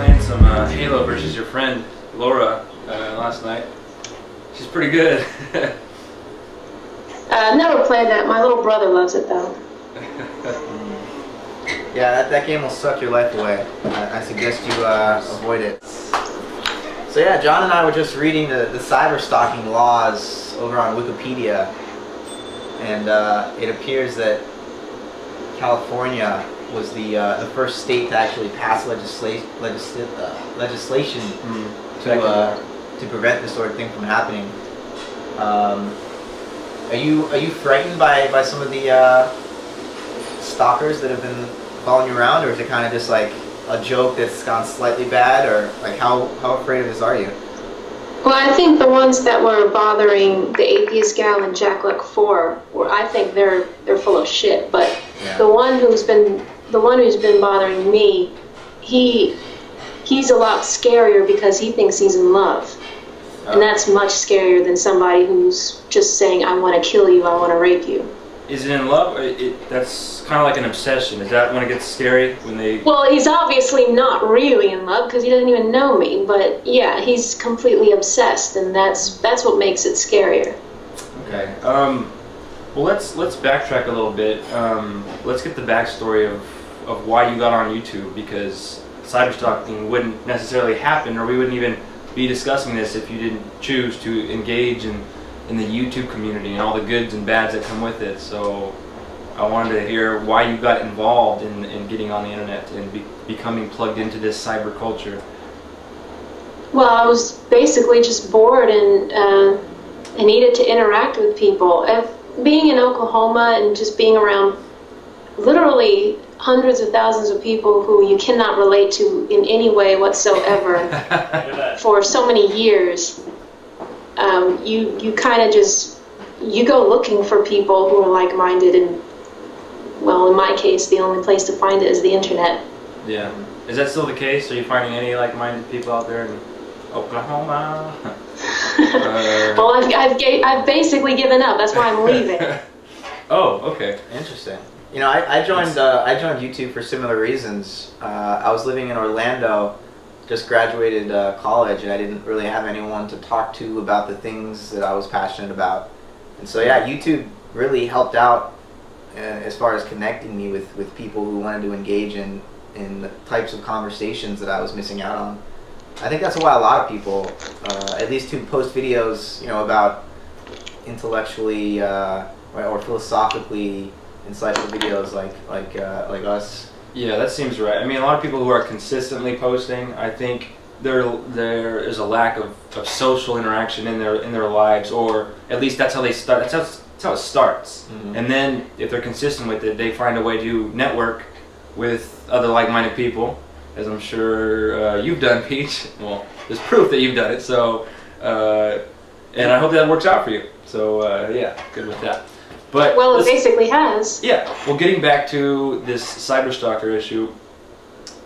playing some Halo versus your friend Laura last night. She's pretty good. I've never played that. My little brother loves it though. Yeah, that game will suck your life away. I suggest you avoid it. So yeah, John and I were just reading the cyber stalking laws over on Wikipedia, and it appears that California was the first state to actually pass legislation to prevent this sort of thing from happening. Are you frightened by some of the stalkers that have been following you around, or is it kind of just like a joke that's gone slightly bad, or like how afraid of this are you? Well, I think the ones that were bothering the atheist gal and Jack Luck 4, I think they're full of shit. But yeah. the one who's been bothering me, he's a lot scarier because he thinks he's in love. Oh. And that's much scarier than somebody who's just saying, I want to kill you, I want to rape you. Is it in love? That's kind of like an obsession. Is that when it gets scary? When they... Well, he's obviously not really in love because he doesn't even know me. But yeah, he's completely obsessed, and that's what makes it scarier. Okay. Well, let's backtrack a little bit. Let's get the backstory of why you got on YouTube, because cyberstalking wouldn't necessarily happen, or we wouldn't even be discussing this if you didn't choose to engage in the YouTube community and all the goods and bads that come with it. So I wanted to hear why you got involved in getting on the internet and becoming plugged into this cyber culture. Well, I was basically just bored and I needed to interact with people. Being in Oklahoma and just being around literally hundreds of thousands of people who you cannot relate to in any way whatsoever for so many years, you kind of just, you go looking for people who are like-minded, and well, in my case, the only place to find it is the internet. Yeah. Is that still the case? Are you finding any like-minded people out there in Oklahoma? Well, I've basically given up. That's why I'm leaving. Oh, okay. Interesting. You know, I joined YouTube for similar reasons. I was living in Orlando, just graduated college, and I didn't really have anyone to talk to about the things that I was passionate about. And so yeah, YouTube really helped out as far as connecting me with people who wanted to engage in the types of conversations that I was missing out on. I think that's why a lot of people, at least who post videos, you know, about intellectually or philosophically insightful videos like us. Yeah, that seems right. I mean, a lot of people who are consistently posting, I think there is a lack of social interaction in their lives, or at least that's how they start. That's how it starts. Mm-hmm. And then if they're consistent with it, they find a way to network with other like-minded people, as I'm sure you've done, Peach. Well, there's proof that you've done it. So, and I hope that works out for you. So yeah, good with that. But well, it basically has. Yeah. Well, getting back to this cyberstalker issue,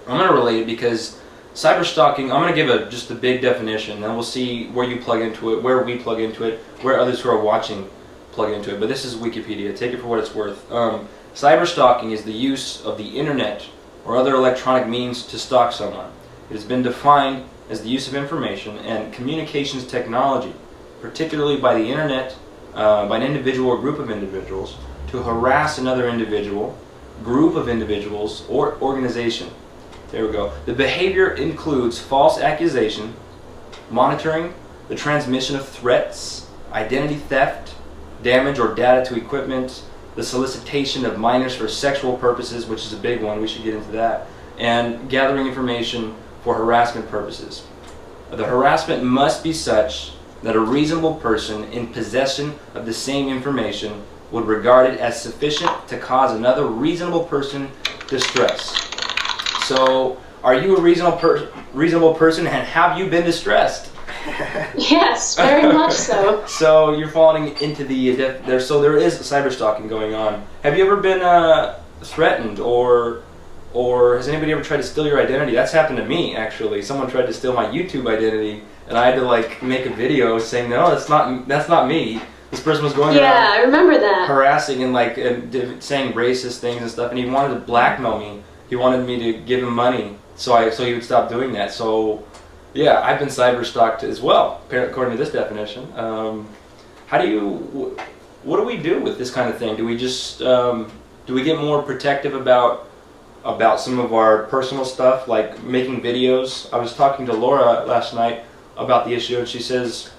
I'm going to relate it because cyberstalking, I'm going to give just a big definition, and we'll see where you plug into it, where we plug into it, where others who are watching plug into it. But this is Wikipedia. Take it for what it's worth. Cyberstalking is the use of the internet or other electronic means to stalk someone. It has been defined as the use of information and communications technology, particularly by the internet, by an individual or group of individuals, to harass another individual, group of individuals, or organization. There we go. The behavior includes false accusation, monitoring, the transmission of threats, identity theft, damage or data to equipment, the solicitation of minors for sexual purposes, which is a big one, we should get into that, and gathering information for harassment purposes. The harassment must be such that a reasonable person in possession of the same information would regard it as sufficient to cause another reasonable person distress. So, are you a reasonable person, and have you been distressed? Yes, very much so. So you're falling into the so there is cyberstalking going on. Have you ever been threatened, or has anybody ever tried to steal your identity? That's happened to me, actually. Someone tried to steal my YouTube identity, and I had to like make a video saying, no, that's not me. This person was going around, I remember that, harassing and saying racist things and stuff, and he wanted to blackmail me. He wanted me to give him money so he would stop doing that. So yeah, I've been cyber stalked as well, according to this definition. What do we do with this kind of thing? Do we just do we get more protective about some of our personal stuff, like making videos? I was talking to Laura last night about the issue, and she says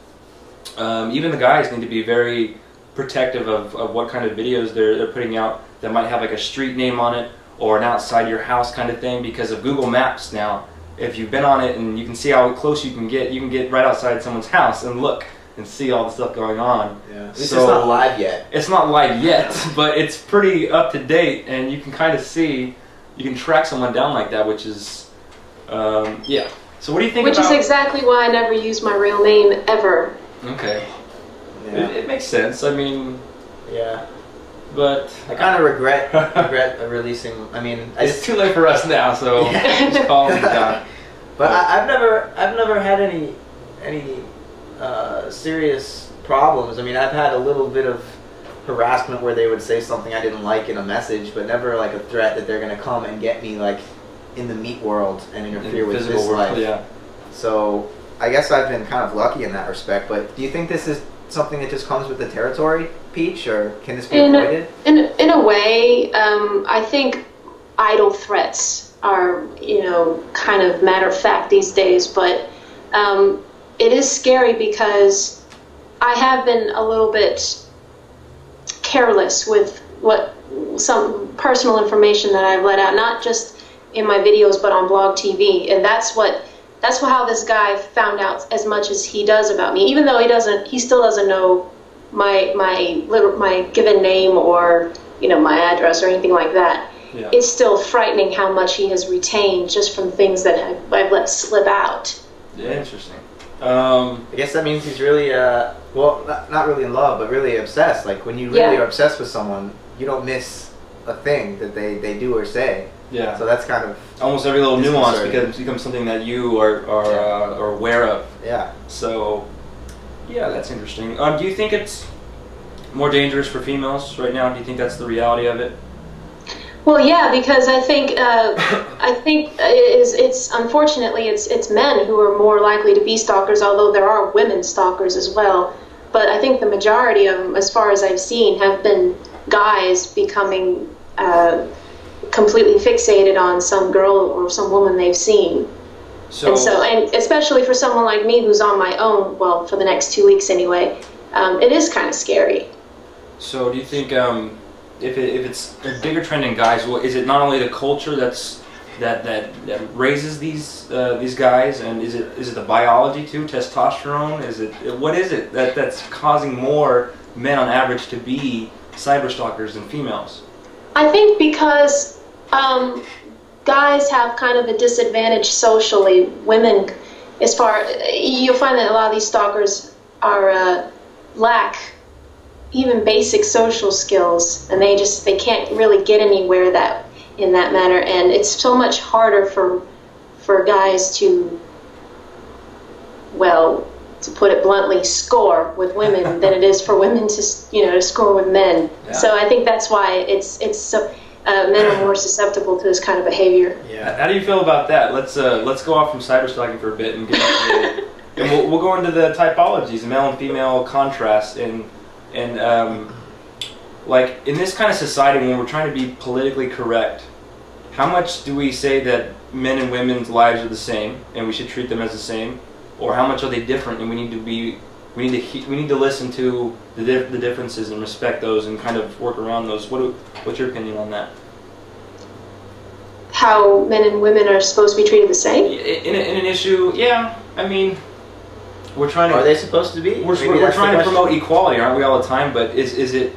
even the guys need to be very protective of what kind of videos they're putting out that might have like a street name on it or an outside your house kind of thing, because of Google Maps now. If you've been on it and you can see how close you can get right outside someone's house and look and see all the stuff going on. Yeah. This is not live yet. It's not live yet, but it's pretty up to date, and you can kind of see, you can track someone down like that, which is, yeah. So what do you think Which is exactly why I never use my real name ever. Okay. Yeah. It makes sense. I mean, yeah. But I kind of regret releasing. I mean, it's too late for us now, so just call me down. But I've never had any serious problems. I mean, I've had a little bit of harassment where they would say something I didn't like in a message, but never like a threat that they're gonna come and get me like in the meat world and interfere with this life. Yeah. So I guess I've been kind of lucky in that respect. But do you think this is something that just comes with the territory, Peach, or can this be avoided? In a way, I think idle threats are, kind of matter of fact these days, but it is scary because I have been a little bit careless with some personal information that I've let out, not just in my videos but on blog TV, and that's how this guy found out as much as he does about me, even though he still doesn't know my given name or my address or anything like that. Yeah. It's still frightening how much he has retained just from things that I've let slip out. Yeah, interesting. I guess that means he's really, not really in love, but really obsessed. Like when you really are obsessed with someone, you don't miss a thing that they do or say. Yeah. So that's kind of almost every little nuance becomes something that you are aware of. Yeah. So, yeah, that's interesting. Do you think it's more dangerous for females right now? Do you think that's the reality of it? Well, yeah, because I think it's unfortunately it's men who are more likely to be stalkers, although there are women stalkers as well. But I think the majority of them, as far as I've seen, have been guys becoming completely fixated on some girl or some woman they've seen. And especially for someone like me who's on my own, well, for the next 2 weeks anyway, it is kind of scary. So do you think if it's a bigger trend in guys, is it not only the culture that raises these guys, and is it the biology too, testosterone? What is it that's causing more men on average to be cyber stalkers than females? I think because guys have kind of a disadvantage socially. Women, you'll find that a lot of these stalkers are lack even basic social skills, and they can't really get anywhere in that manner, and it's so much harder for guys to put it bluntly, score with women than it is for women to score with men. Yeah. So I think that's why it's so men are more susceptible to this kind of behavior. Yeah. How do you feel about that? Let's go off from cyber stalking for a bit and get into and we'll go into the typologies, the male and female contrast, and like in this kind of society when we're trying to be politically correct, how much do we say that men and women's lives are the same and we should treat them as the same, or how much are they different and we need to listen to the differences and respect those and kind of work around those? What's your opinion on that? How men and women are supposed to be treated the same? In an issue, yeah. I mean, we're trying to. Are they supposed to be? We're trying to promote equality, aren't we, all the time? But is it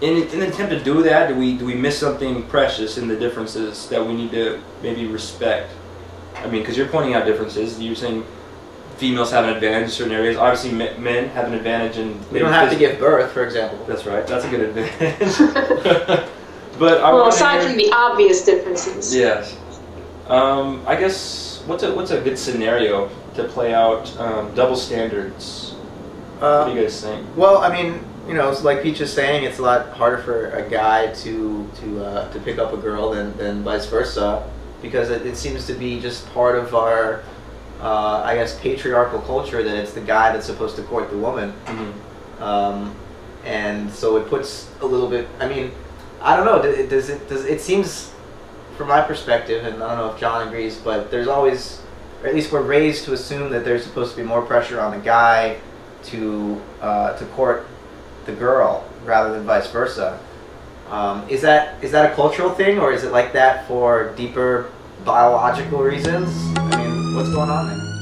in an attempt to do that? Do we miss something precious in the differences that we need to maybe respect? I mean, because you're pointing out differences. You're saying females have an advantage in certain areas. Obviously, men have an advantage in. We don't have to give birth, for example. That's right. That's a good advantage. But aside from the obvious differences. Yes. I guess what's a good scenario to play out double standards? What do you guys think? Well, I mean, it's like Peach is saying, it's a lot harder for a guy to pick up a girl than vice versa. because it seems to be just part of our, I guess, patriarchal culture that it's the guy that's supposed to court the woman. And so it puts a little bit. I mean, I don't know. Does it seems, from my perspective, and I don't know if John agrees, but there's always, or at least we're raised to assume that there's supposed to be more pressure on the guy to court the girl rather than vice versa. Is that a cultural thing, or is it like that for deeper biological reasons? I mean, what's going on there?